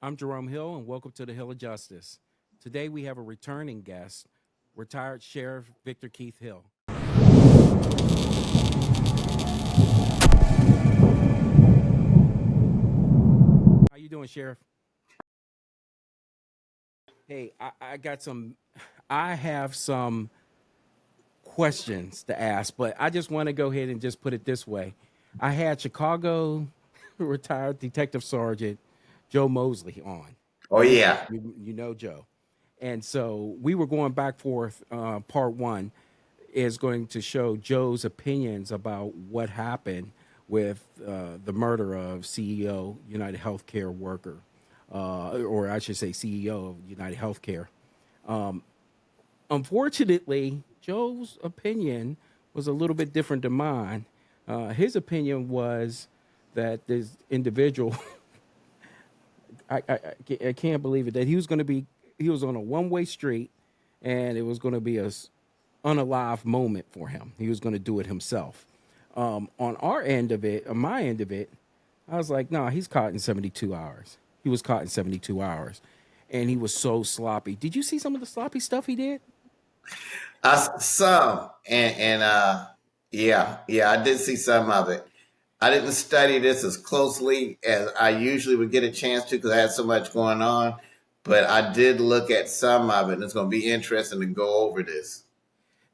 I'm Jerome Hill, and welcome to the Hill of Justice. Today we have a returning guest, retired Sheriff Victor Keith Hill. How you doing, Sheriff? Hey, I have some questions to ask, but I just want to go ahead and just put it this way. I had Chicago retired Detective Sergeant Joe Mosley on. Oh yeah. You know Joe. And so we were going back forth. Part one is going to show Joe's opinions about what happened with the murder of CEO United Healthcare worker, or I should say CEO of United Healthcare. Unfortunately, Joe's opinion was a little bit different than mine. His opinion was that this individual, I can't believe it, that he was on a one-way street, and it was going to be a unalive moment for him. He was going to do it himself. On our end of it, on my end of it, I was like, no, he's caught in 72 hours. He was caught in 72 hours, and he was so sloppy. Did you see some of the sloppy stuff he did? Some and yeah, I did see some of it. I didn't study this as closely as I usually would get a chance to because I had so much going on. But I did look at some of it, and it's going to be interesting to go over this.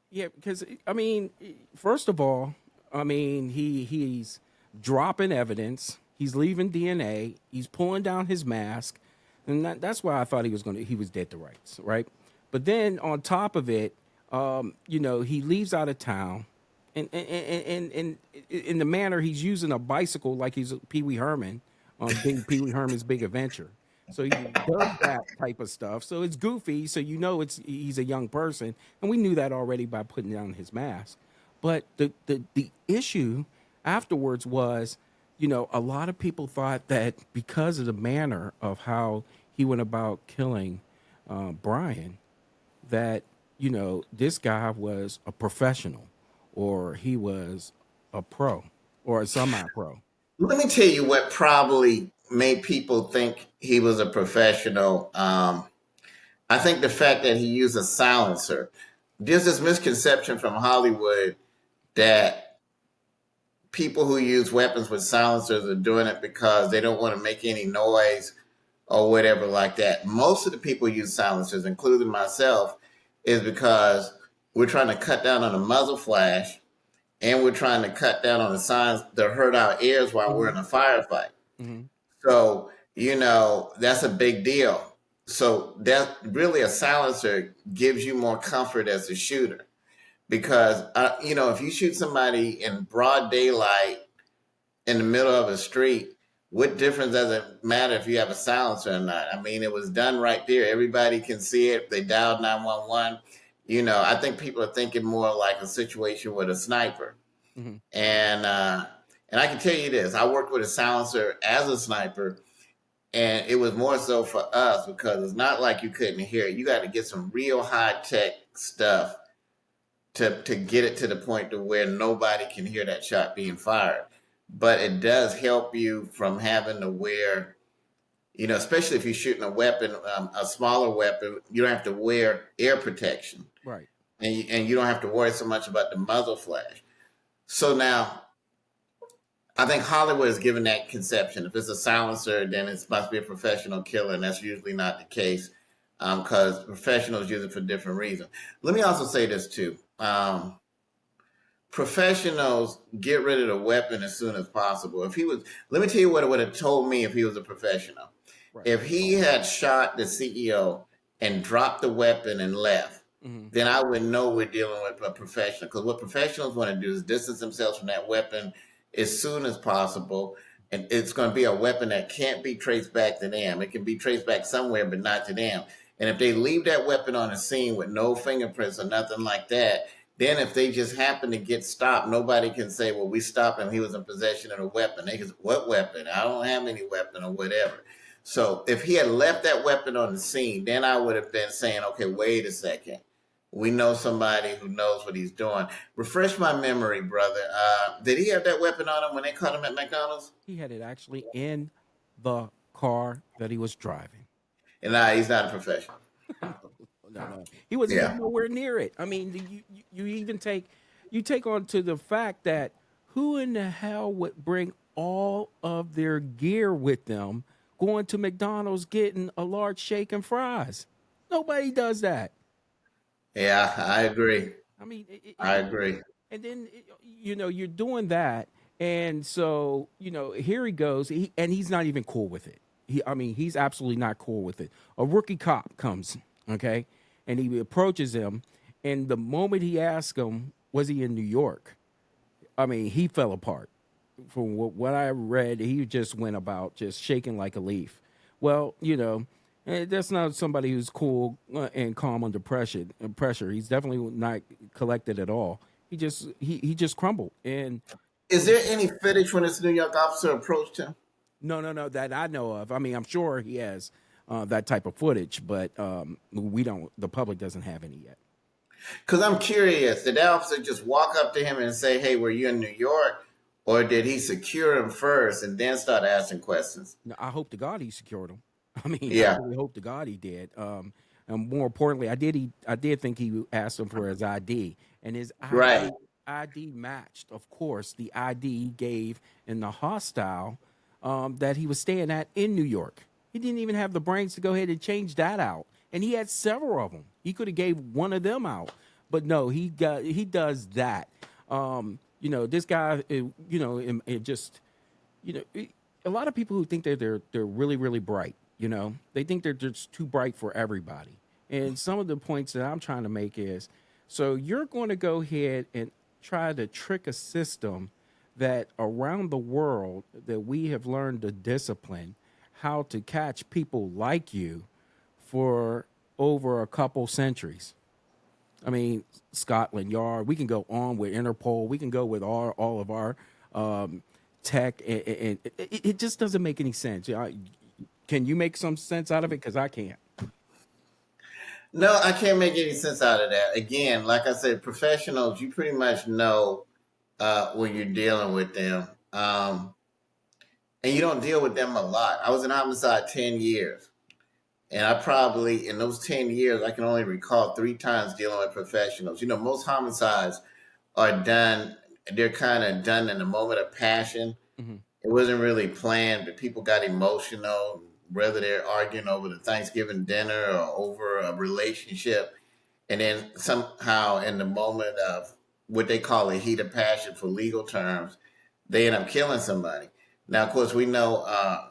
Yeah, because I mean, first of all, I mean he's dropping evidence. He's leaving DNA. He's pulling down his mask, and that's why I thought he was dead to rights, right? But then on top of it, he leaves out of town, and in the manner he's using a bicycle like he's Pee Wee Herman on Big Pee Wee Herman's Big Adventure. So he does that type of stuff. So it's goofy. So he's a young person, and we knew that already by putting down his mask. But the issue afterwards was, a lot of people thought that because of the manner of how he went about killing Brian, that this guy was a professional, or he was a pro, or a semi-pro. Let me tell you what probably made people think he was a professional. I think the fact that he used a silencer. There's this misconception from Hollywood that people who use weapons with silencers are doing it because they don't want to make any noise or whatever like that. Most of the people who use silencers, including myself, is because we're trying to cut down on the muzzle flash, and we're trying to cut down on the signs that hurt our ears while we're in a firefight. Mm-hmm. So, that's a big deal. So that really a silencer gives you more comfort as a shooter because, if you shoot somebody in broad daylight in the middle of a street, what difference does it matter if you have a silencer or not? I mean, it was done right there. Everybody can see it. They dialed 911. I think people are thinking more like a situation with a sniper. Mm-hmm. And I can tell you this, I worked with a silencer as a sniper, and it was more so for us because it's not like you couldn't hear it. You got to get some real high tech stuff to get it to the point to where nobody can hear that shot being fired. But it does help you from having to wear, especially if you're shooting a weapon, a smaller weapon, you don't have to wear air protection. Right. And you don't have to worry so much about the muzzle flash. So now, I think Hollywood is given that conception. If it's a silencer, then it must be a professional killer, and that's usually not the case because professionals use it for different reasons. Let me also say this too. Professionals get rid of the weapon as soon as possible. Let me tell you what it would have told me if he was a professional. Right. If he had shot the CEO and dropped the weapon and left, Mm-hmm. then I would know we're dealing with a professional. Because what professionals want to do is distance themselves from that weapon as soon as possible. And it's going to be a weapon that can't be traced back to them. It can be traced back somewhere, but not to them. And if they leave that weapon on the scene with no fingerprints or nothing like that, then if they just happen to get stopped, nobody can say, well, we stopped him. He was in possession of a weapon. They can say, what weapon? I don't have any weapon or whatever. So if he had left that weapon on the scene, then I would have been saying, okay, wait a second. We know somebody who knows what he's doing. Refresh my memory, brother. Did he have that weapon on him when they caught him at McDonald's? He had it actually in the car that he was driving. And nah, he's not a professional. No, no. He wasn't Yeah. even nowhere near it. I mean, you even take on to the fact that who in the hell would bring all of their gear with them going to McDonald's getting a large shake and fries? Nobody does that. Yeah, I agree. I mean, I agree. and then you're doing that, and so here he goes, and he's not even cool with it. I mean, he's absolutely not cool with it. A rookie cop comes, okay, and he approaches him, and the moment he asks him, was he in New York? I mean, he fell apart. From what I read, he just went about just shaking like a leaf. Well, that's not somebody who's cool and calm under pressure. Pressure. He's definitely not collected at all. He just crumbled. And Is there any footage when this New York officer approached him? no, that I know of. I mean, I'm sure he has that type of footage, but we don't. The public doesn't have any yet. Because I'm curious, did that officer just walk up to him and say, "Hey, were you in New York?" Or did he secure him first and then start asking questions? No, I hope to God he secured him. I mean, I Yeah, really hope to God he did. And more importantly, I did think he asked him for his ID, and his right. ID matched, of course, the ID he gave in the hostile that he was staying at in New York. He didn't even have the brains to go ahead and change that out, and he had several of them. He could have gave one of them out, but no, he does that. This guy, it just a lot of people who think that they're really really bright, they think they're just too bright for everybody. And some of the points that I'm trying to make is, so you're going to go ahead and try to trick a system that around the world that we have learned to discipline how to catch people like you for over a couple centuries. I mean, Scotland Yard. We can go on with Interpol. We can go with all of our tech, and it just doesn't make any sense. Can you make some sense out of it? Because I can't. No, I can't make any sense out of that. Again, like I said, professionals, you pretty much know when you're dealing with them. And you don't deal with them a lot. I was in homicide 10 years. And I probably, in those 10 years, I can only recall 3 times dealing with professionals. Most homicides are done, they're kind of done in a moment of passion. Hmm. It wasn't really planned, but people got emotional, whether they're arguing over the Thanksgiving dinner or over a relationship. And then somehow, in the moment of what they call a heat of passion for legal terms, they end up killing somebody. Now, of course, we know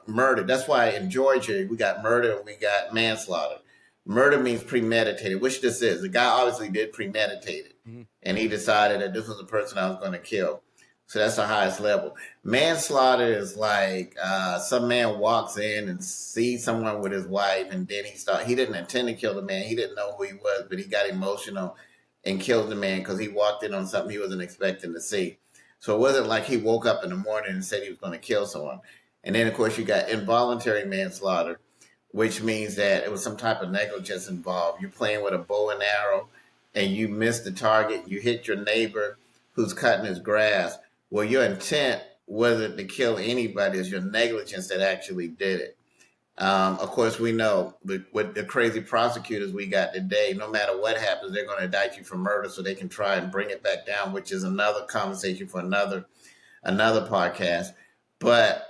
murder. That's why in Georgia, we got murder and we got manslaughter. Murder means premeditated, which this is. The guy obviously did premeditate it, Hmm. and he decided that this was the person I was going to kill. So that's the highest level. Manslaughter is like some man walks in and sees someone with his wife, and then he didn't intend to kill the man. He didn't know who he was, but he got emotional and killed the man because he walked in on something he wasn't expecting to see. So it wasn't like he woke up in the morning and said he was going to kill someone. And then, of course, you got involuntary manslaughter, which means that it was some type of negligence involved. You're playing with a bow and arrow and you miss the target. You hit your neighbor who's cutting his grass. Well, your intent wasn't to kill anybody. It's your negligence that actually did it. Of course, we know with the crazy prosecutors we got today, no matter what happens, they're going to indict you for murder so they can try and bring it back down, which is another conversation for another podcast. But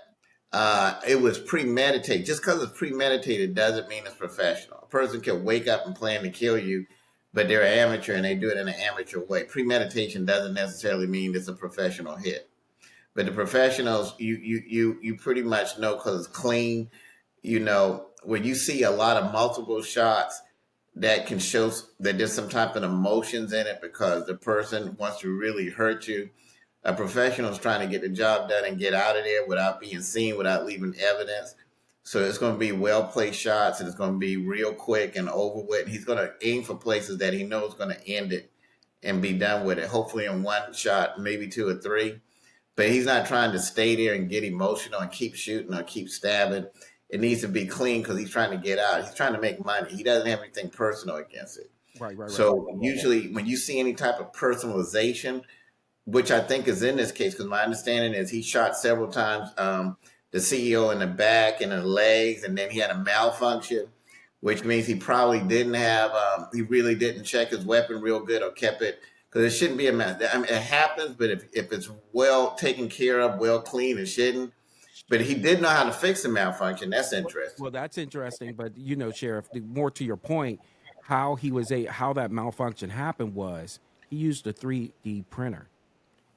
it was premeditated. Just because it's premeditated doesn't mean it's professional. A person can wake up and plan to kill you, but they're an amateur and they do it in an amateur way. Premeditation doesn't necessarily mean it's a professional hit. But the professionals, you pretty much know because it's clean. When you see a lot of multiple shots, that can show that there's some type of emotions in it because the person wants to really hurt you. A professional is trying to get the job done and get out of there without being seen, without leaving evidence. So it's going to be well placed shots, and it's going to be real quick and over with. And he's going to aim for places that he knows going to end it and be done with it. Hopefully in one shot, maybe 2 or 3. But he's not trying to stay there and get emotional and keep shooting or keep stabbing. It needs to be clean because he's trying to get out. He's trying to make money. He doesn't have anything personal against it. Right. So usually when you see any type of personalization, which I think is in this case, because my understanding is he shot several times the CEO in the back and the legs, and then he had a malfunction, which means he probably didn't have, he really didn't check his weapon real good or kept it, because it shouldn't be a mal. I mean, it happens, but if it's well taken care of, well clean, it shouldn't. But he did know how to fix the malfunction. That's interesting. Well, that's interesting, but Sheriff, more to your point, how that malfunction happened was he used a 3D printer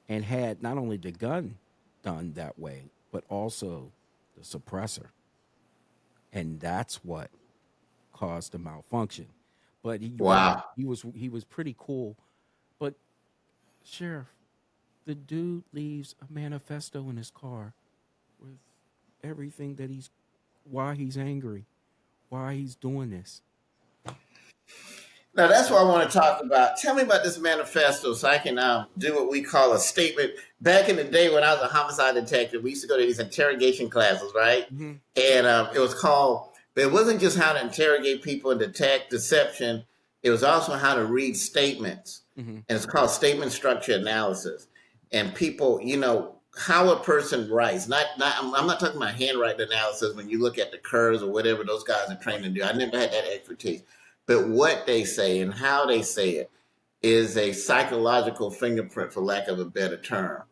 and had not only the gun done that way, but also the suppressor, and that's what caused the malfunction. But Wow. he was pretty cool. But Sheriff, the dude leaves a manifesto in his car with everything that why he's angry, why he's doing this. Now that's what I want to talk about. Tell me about this manifesto so I can do what we call a statement. Back in the day when I was a homicide detective, we used to go to these interrogation classes, right? Mm-hmm. And it was called, but it wasn't just how to interrogate people and detect deception. It was also how to read statements. Mm-hmm. And it's called statement structure analysis. And people, how a person writes, I'm not talking about handwriting analysis when you look at the curves or whatever those guys are trained to do. I never had that expertise. But what they say and how they say it is a psychological fingerprint, for lack of a better term.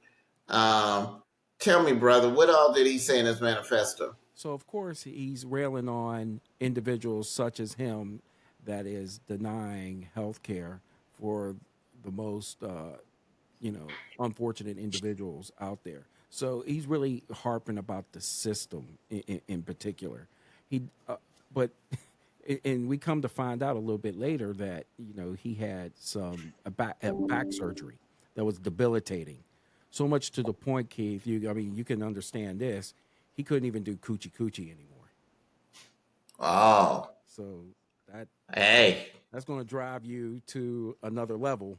Tell me, brother, what all did he say in his manifesto? So of course he's railing on individuals such as him that is denying health care for the most unfortunate individuals out there. So he's really harping about the system in particular. He but and we come to find out a little bit later that he had a back surgery that was debilitating, so much to the point, Keith. You can understand this. He couldn't even do coochie coochie anymore. Oh, So that hey, that's going to drive you to another level.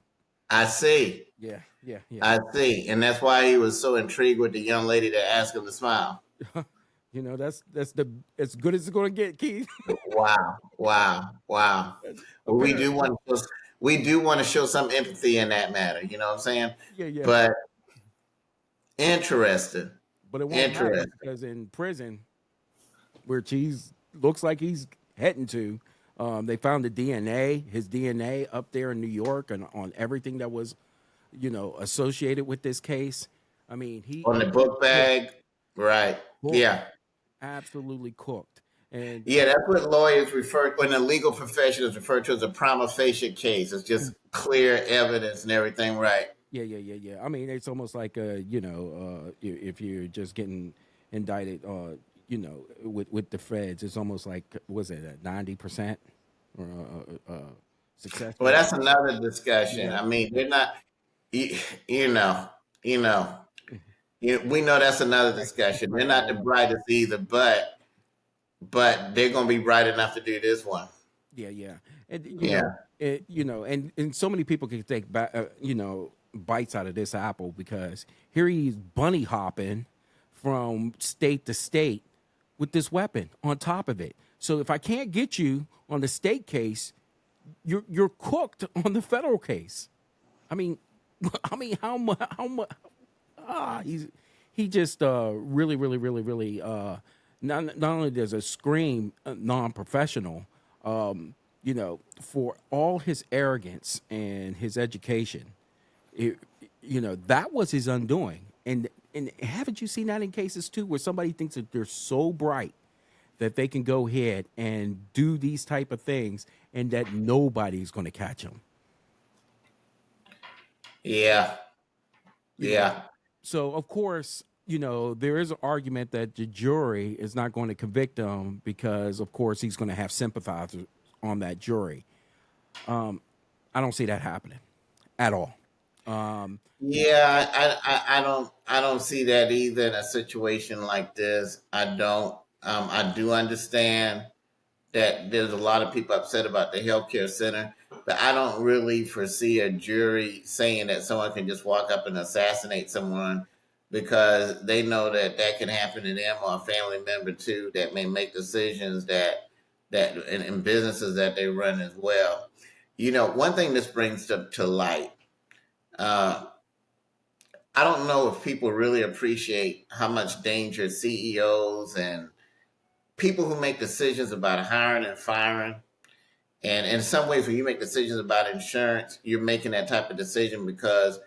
I see. Yeah, yeah, yeah. I see. And that's why he was so intrigued with the young lady that asked him to smile. That's the as good as it's going to get, Keith. Wow. Wow. Wow. Well, Apparently, we do want to show some empathy in that matter, you know what I'm saying? yeah, yeah. But interesting. But it won't matter Interesting. because in prison, where Cheese looks like he's heading to. They found the DNA, his DNA up there in New York, and on everything that was, associated with this case. I mean, On the he book yeah, bag. Right. cooked, Yeah. absolutely cooked, and Yeah, that's what lawyers refer, when the legal profession is referred to as a prima facie case. It's just clear evidence and everything, right? yeah, yeah, yeah, yeah. I mean, it's almost like if you're just getting indicted, with the feds, it's almost like was it a 90% or success Well, rate? that's another discussion. Yeah, I mean, yeah. they're not, you, you know, you know, we know that's another discussion. They're not the Right. brightest either, but they're gonna be bright enough to do this one. Yeah, yeah, and Yeah. and so many people can take back, bites out of this apple because here he's bunny hopping from state to state with this weapon on top of it. So if I can't get you on the state case, you're cooked on the federal case. I mean, how much he just really really really really not only does it scream non-professional, for all his arrogance and his education, it, that was his undoing. And haven't you seen that in cases too where somebody thinks that they're so bright that they can go ahead and do these type of things and that nobody's going to catch them? Yeah. you know Yeah. so of course, there is an argument that the jury is not going to convict him because of course he's going to have sympathizers on that jury. I don't see that happening at all. Yeah, I don't see that either in a situation like this. I don't. I do understand that there's a lot of people upset about the healthcare center, but I don't really foresee a jury saying that someone can just walk up and assassinate someone, because they know that that can happen to them or a family member too that may make decisions that in businesses that they run as well. One thing this brings to light. Uh, I don't know if people really appreciate how much danger CEOs and people who make decisions about hiring and firing. And in some ways, when you make decisions about insurance, you're making that type of decision because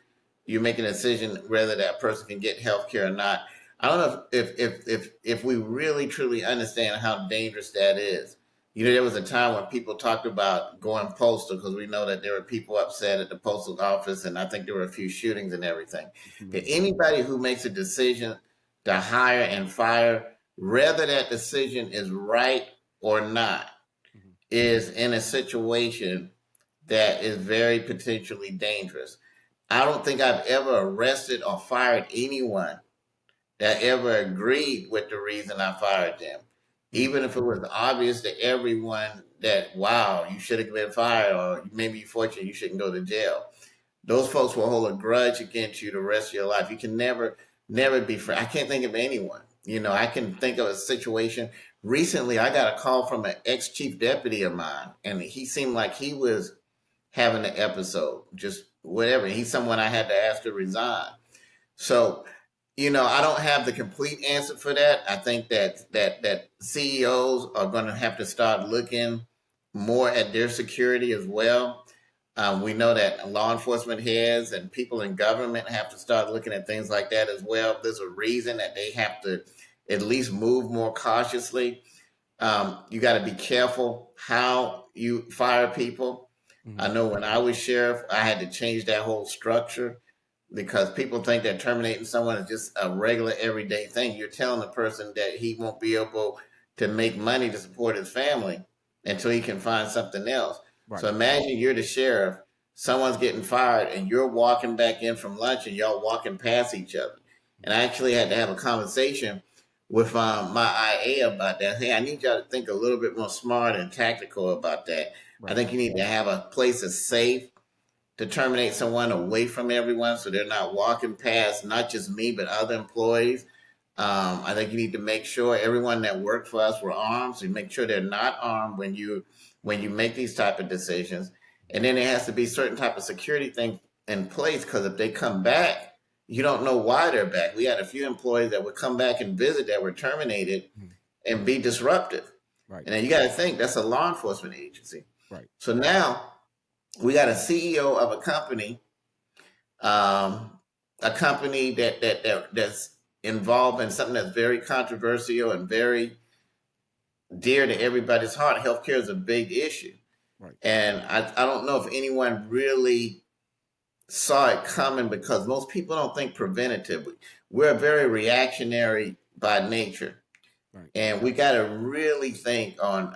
you're making a decision whether that person can get health care or not. I don't know if we really truly understand how dangerous that is. You know, there was a time when people talked about going postal because we know that there were people upset at the postal office, and I think there were a few shootings and everything. That anybody who makes a decision to hire and fire, whether that decision is right or not, is in a situation that is very potentially dangerous. I don't think I've ever arrested or fired anyone that ever agreed with the reason I fired them. Even if it was obvious to everyone that, wow, you should have been fired, or maybe you're fortunate you shouldn't go to jail. Those folks will hold a grudge against you the rest of your life. You can never be free. I can't think of anyone. You know, I can think of a situation. Recently, I got a call from an ex chief deputy of mine, and he seemed like he was having an episode, just whatever. He's someone I had to ask to resign. So, you know, I don't have the complete answer for that. I think that CEOs are going to have to start looking more at their security as well. We know that law enforcement heads and people in government have to start looking at things like that as well. There's a reason that they have to at least move more cautiously. You got to be careful how you fire people. I know when I was sheriff, I had to change that whole structure because people think that terminating someone is just a regular everyday thing. You're telling the person that he won't be able to make money to support his family until he can find something else. Right. So imagine you're the sheriff, someone's getting fired, and you're walking back in from lunch and y'all walking past each other. And I actually had to have a conversation with my IA about that. Hey, I need y'all to think a little bit more smart and tactical about that. Right. I think you need to have a place that's safe to terminate someone away from everyone so they're not walking past not just me but other employees. I think you need to make sure everyone that worked for us were armed. So you make sure they're not armed when you make these type of decisions. And then there has to be certain type of security thing in place because if they come back, you don't know why they're back. We had a few employees that would come back and visit that were terminated and be disruptive. Right. And then you got to think that's a law enforcement agency. Right. So now we got a CEO of a company that's involved in something that's very controversial and very dear to everybody's heart. Healthcare is a big issue. Right. And I don't know if anyone really saw it coming because most people don't think preventatively. We're very reactionary by nature. Right. And we got to really think on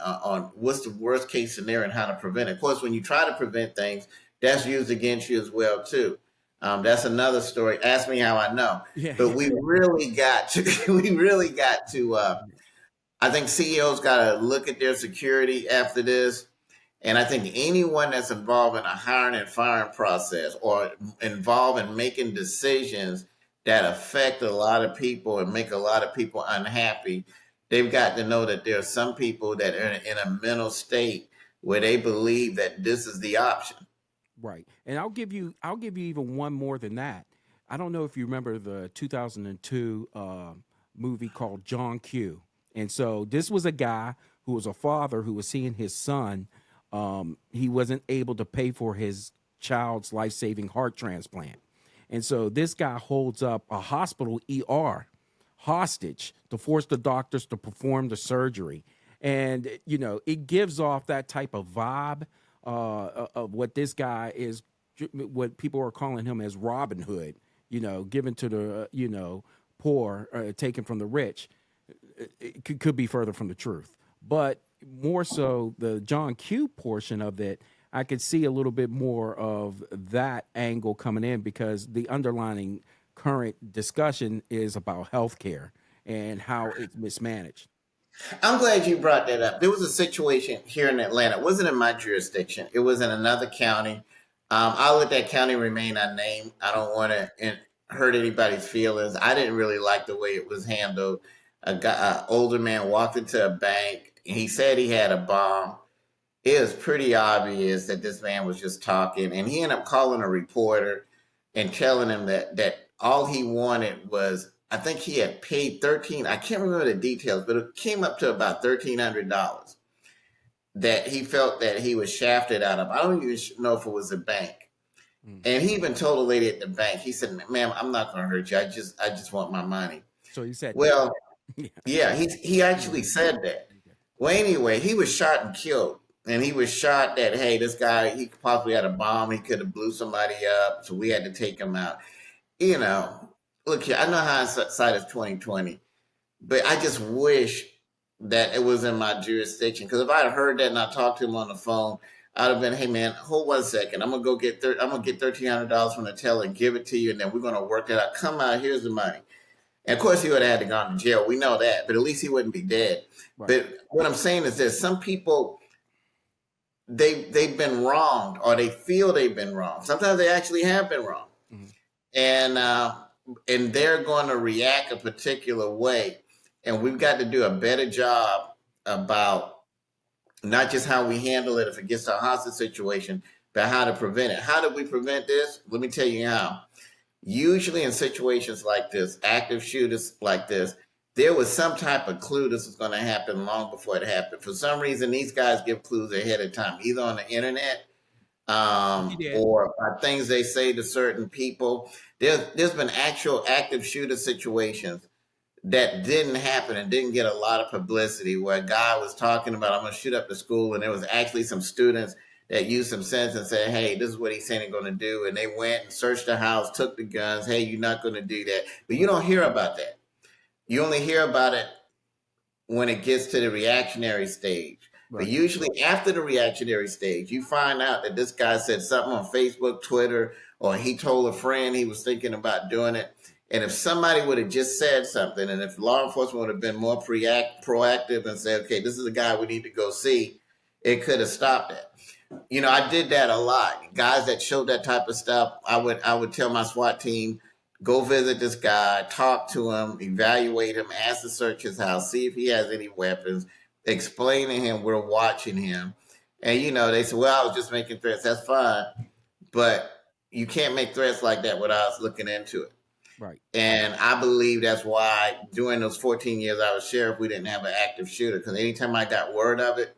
what's the worst case scenario and how to prevent it. Of course, when you try to prevent things, that's used against you as well too. That's another story. Ask me how I know. Yeah. But we really got to. I think CEOs got to look at their security after this. And I think anyone that's involved in a hiring and firing process or involved in making decisions that affect a lot of people and make a lot of people unhappy, they've got to know that there are some people that are in a mental state where they believe that this is the option. Right. And I'll give you even one more than that. I don't know if you remember the 2002 movie called John Q. And so this was a guy who was a father who was seeing his son. He wasn't able to pay for his child's life-saving heart transplant. And so this guy holds up a hospital ER hostage to force the doctors to perform the surgery. And, you know, it gives off that type of vibe of what this guy is, what people are calling him as Robin Hood, you know, given to the, poor, taken from the rich. It could be further from the truth. But more so the John Q portion of it, I could see a little bit more of that angle coming in because the underlying current discussion is about healthcare and how it's mismanaged. I'm glad you brought that up. There was a situation here in Atlanta. It wasn't in my jurisdiction. It was in another county. I'll let that county remain unnamed. I don't want to hurt anybody's feelings. I didn't really like the way it was handled. An older man walked into a bank. He said he had a bomb. It was pretty obvious that this man was just talking, and he ended up calling a reporter and telling him that all he wanted was, I think he had paid 13. I can't remember the details, but it came up to about $1,300 that he felt that he was shafted out of. I don't even know if it was a bank. Mm. And he even told a lady at the bank, he said, "Ma'am, I'm not going to hurt you. I just want my money." So he said that. Well, Yeah. yeah, he actually Mhm. said that. Okay. Well, anyway, he was shot and killed. And he was shot that, hey, this guy, he possibly had a bomb. He could have blew somebody up. So we had to take him out. You know, look here, I know hindsight is 2020, but I just wish that it was in my jurisdiction. Because if I had heard that and I talked to him on the phone, I'd have been, hey man, hold 1 second. I'm gonna get $1,300 from the teller and give it to you, and then we're gonna work it out. Come out, here's the money. And of course, he would have had to go to jail. We know that, but at least he wouldn't be dead. Right. But what I'm saying is this: some people, they've been wronged, or they feel they've been wronged. Sometimes they actually have been wronged, Mhm. and they're going to react a particular way. And we've got to do a better job about not just how we handle it if it gets to a hostage situation, but how to prevent it. How do we prevent this? Let me tell you how. Usually in situations like this, active shooters like this, there was some type of clue this was going to happen long before it happened. For some reason, these guys give clues ahead of time, either on the internet He did. or by things they say to certain people. There's been actual active shooter situations that didn't happen and didn't get a lot of publicity, where a guy was talking about, I'm going to shoot up the school, and there was actually some students that used some sense and said, hey, this is what he's saying he's going to do. And they went and searched the house, took the guns. Hey, you're not going to do that. But you don't hear about that. You only hear about it when it gets to the reactionary stage. But Right. usually after the reactionary stage, you find out that this guy said something on Facebook, Twitter, or he told a friend he was thinking about doing it. And if somebody would have just said something, and if law enforcement would have been more proactive and said, okay, this is the guy we need to go see, it could have stopped it. You know, I did that a lot. Guys that showed that type of stuff, I would tell my SWAT team, go visit this guy, talk to him, evaluate him, ask to search his house, see if he has any weapons, explain to him we're watching him. And you know, they said, well, I was just making threats. That's fine. But you can't make threats like that without us looking into it. Right. And I believe that's why during those 14 years I was sheriff, we didn't have an active shooter. Because anytime I got word of it,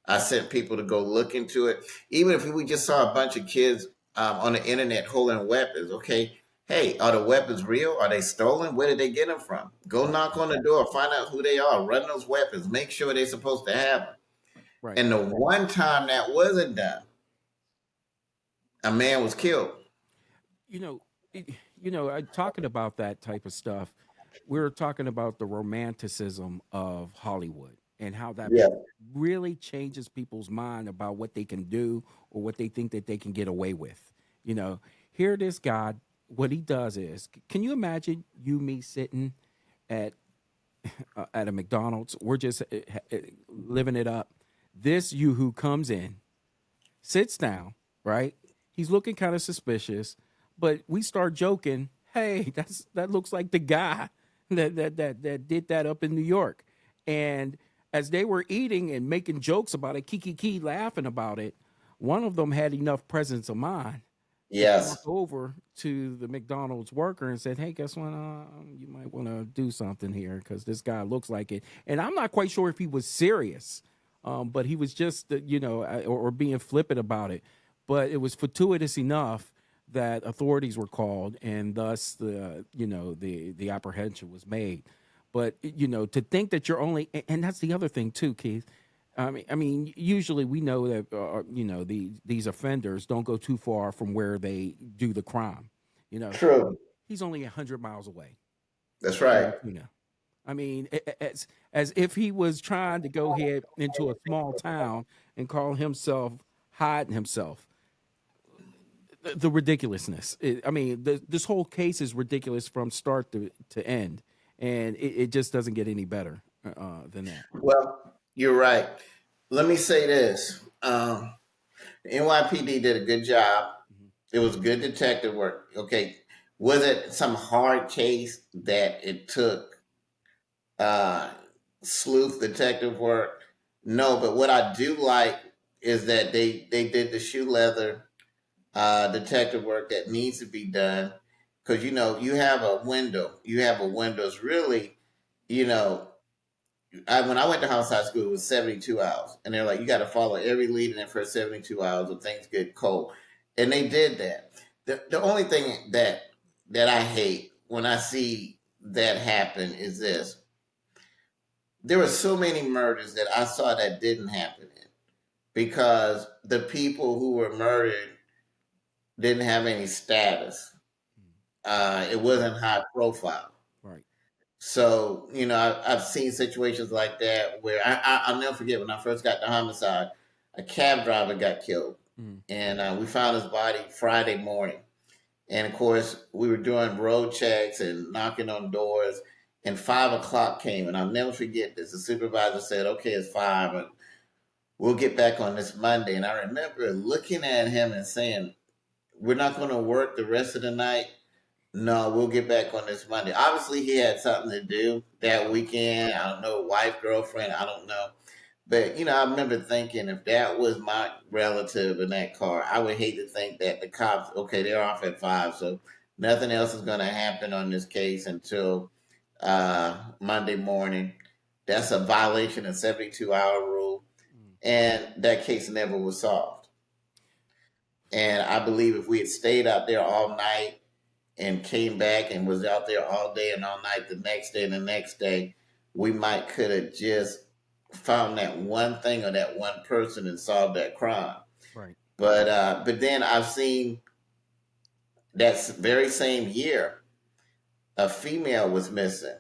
I sent people to go look into it. Even if we just saw a bunch of kids on the internet holding weapons, okay, hey, are the weapons real? Are they stolen? Where did they get them from? Go Right. knock on the door, find out who they are, run those weapons, make sure they're supposed to have them. Right. And the one time that wasn't done, a man was killed. You know, talking about that type of stuff, we're talking about the romanticism of Hollywood and how that Yeah. really changes people's mind about what they can do or what they think that they can get away with. You know, here this guy, what he does is, can you imagine you me sitting at at a McDonald's? We're just living it up. This you who comes in, sits down, right? He's looking kind of suspicious, but we start joking. Hey, that looks like the guy that did that up in New York. And as they were eating and making jokes about it, kiki laughing about it, one of them had enough presence of mind to walk Yes. over to the McDonald's worker and said, "Hey, guess what? You might want to do something here because this guy looks like it." And I'm not quite sure if he was serious, but he was just, or being flippant about it. But it was fortuitous enough that authorities were called, and thus the apprehension was made. But to think that you're only, and that's the other thing too, Keith. I mean, usually we know that these offenders don't go too far from where they do the crime. You know, True. he's only 100 miles away That's in right. Altoona. I mean, as if he was trying to go ahead into a small town and call himself hiding himself. The ridiculousness. I mean, this whole case is ridiculous from start to end, and it just doesn't get any better than that. Well, you're right. Let me say this. NYPD did a good job. Mhm. It was good detective work. Okay. Was it some hard case that it took uh, sleuth detective work? No, but what I do like is that they did the shoe leather detective work that needs to be done. because you have a window. You have a window. It's really, you know, when I went to homicide school, it was 72 hours, and they're like, you got to follow every lead in the first 72 hours, or things get cold, and they did that. The only thing that I hate when I see that happen is this: there were so many murders that I saw that didn't happen because the people who were murdered didn't have any status. It wasn't high profile. Right. So, I've seen situations like that where I'll never forget when I first got to homicide, a cab driver got killed. Mm. And we found his body Friday morning. And of course, we were doing road checks and knocking on doors. And 5 o'clock came. And I'll never forget this. The supervisor said, okay, it's 5. And we'll get back on this Monday. And I remember looking at him and saying, we're not going to work the rest of the night. No, we'll get back on this Monday. Obviously, he had something to do that weekend. I don't know, wife, girlfriend, I don't know. But, I remember thinking if that was my relative in that car, I would hate to think that the cops, okay, they're off at 5, so nothing else is going to happen on this case until Monday morning. That's a violation of 72-hour rule. And that case never was solved. And I believe if we had stayed out there all night and came back and was out there all day and all night the next day and the next day, we might could have just found that one thing or that one person and solved that crime. Right. But then I've seen that very same year, a female was missing,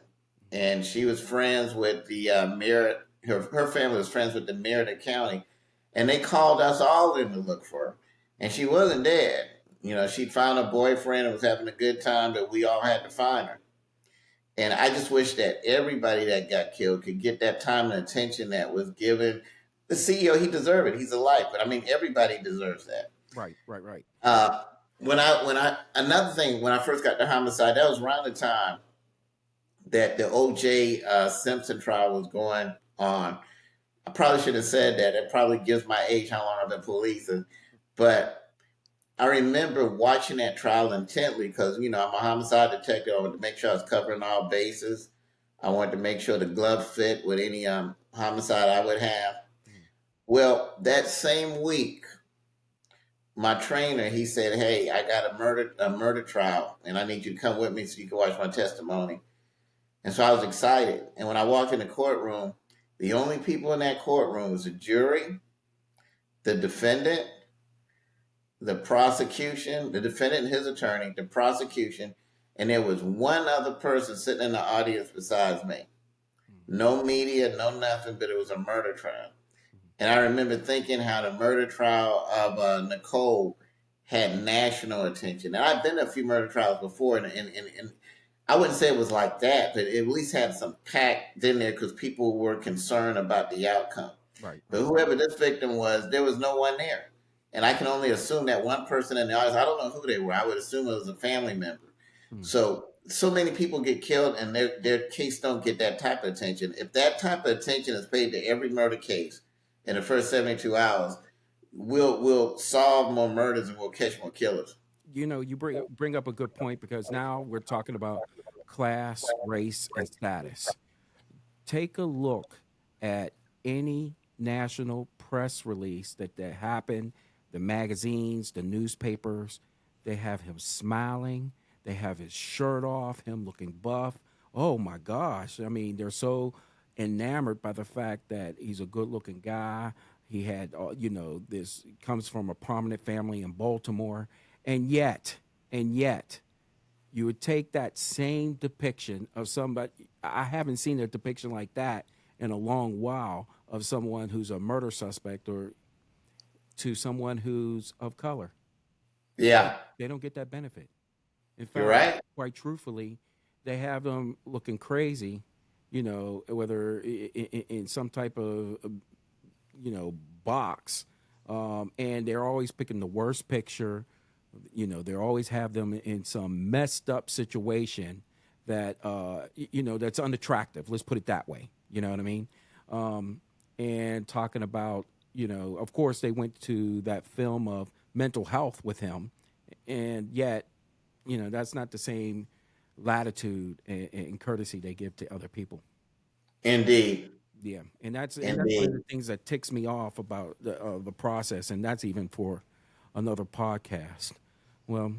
and she was friends with the Merritt. Her family was friends with the Merritt County, and they called us all in to look for her, and she wasn't dead. She'd found a boyfriend and was having a good time, but we all had to find her. And I just wish that everybody that got killed could get that time and attention that was given. The CEO, he deserved it. He's alive, but I mean, everybody deserves that. Right. Right. Right. Another thing, when I first got to homicide, that was around the time that the O.J. Simpson trial was going on. I probably should have said that. It probably gives my age how long I've been policing, but I remember watching that trial intently because, I'm a homicide detective. I wanted to make sure I was covering all bases. I wanted to make sure the glove fit with any homicide I would have. Well, that same week, my trainer, he said, hey, I got a murder trial, and I need you to come with me so you can watch my testimony. And so I was excited. And when I walked in the courtroom, the only people in that courtroom was the jury, the defendant, the prosecution, the defendant and his attorney, the prosecution, and there was one other person sitting in the audience besides me. No media, no nothing, but it was a murder trial. And I remember thinking how the murder trial of Nicole had national attention. And I've been to a few murder trials before, and I wouldn't say it was like that, but it at least had some packed in there because people were concerned about the outcome. Right. But whoever this victim was, there was no one there. And I can only assume that one person in the audience, I don't know who they were. I would assume it was a family member. So many people get killed and their case don't get that type of attention. If that type of attention is paid to every murder case in the first 72 hours, we'll solve more murders and we'll catch more killers. You bring up a good point because now we're talking about class, race, and status. Take a look at any national press release that happened, the magazines, the newspapers. They have him smiling. They have his shirt off, him looking buff. Oh my gosh. I mean, they're so enamored by the fact that he's a good looking guy. He had, this comes from a prominent family in Baltimore. And yet, you would take that same depiction of somebody. I haven't seen a depiction like that in a long while of someone who's a murder suspect or to someone who's of color. Yeah, They don't get that benefit. In you're fact, right. quite truthfully, they have them looking crazy, whether in some type of, box. And they're always picking the worst picture. They always have them in some messed up situation that, that's unattractive. Let's put it that way. You know what I mean? And talking about, of course, they went to that film of mental health with him. And yet that's not the same latitude and courtesy they give to other people. Indeed. Yeah, and that's one of the Indeed. things that ticks me off about the process, and that's even for another podcast. Well,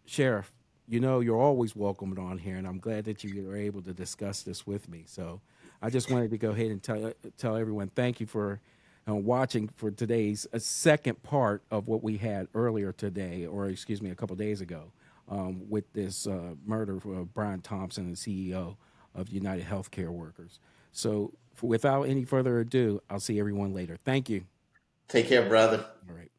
Sheriff, you're always welcomed on here, and I'm glad that you were able to discuss this with me. So, I just wanted to go ahead and tell everyone thank you for watching for today's second part of what we had earlier today, or excuse me, a couple days ago, with this murder of Brian Thompson, the CEO of United Healthcare Workers. So, without any further ado, I'll see everyone later. Thank you. Take care, brother. All right.